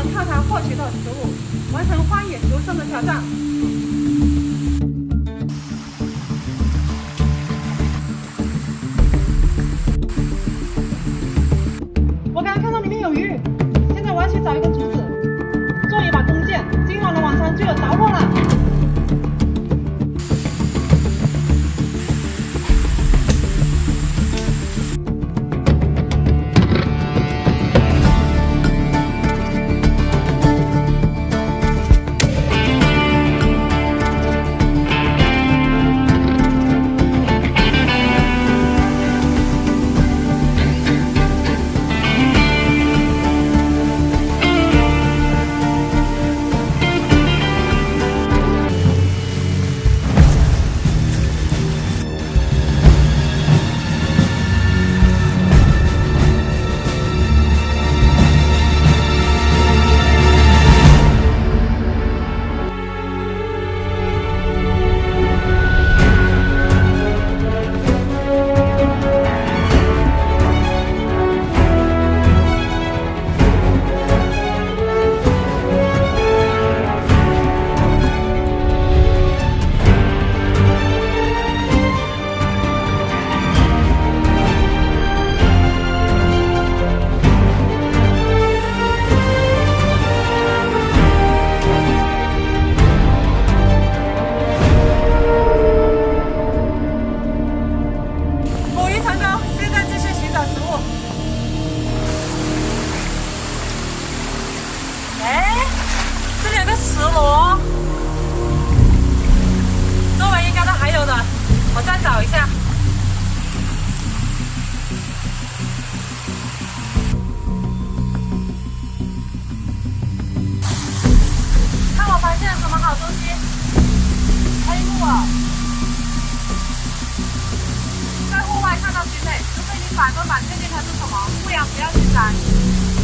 能靠它获取到食物，完成荒野求生的挑战。我刚刚看到里面有鱼，现在我要去找一根竹子，做一把弓箭，今晚的晚餐就有着落了。石螺，周围应该都还有的，我再找一下。看我发现了什么好东西？黑木耳。在户外看到鸡肋，除非你100%确定它是什么，不然不要去摘。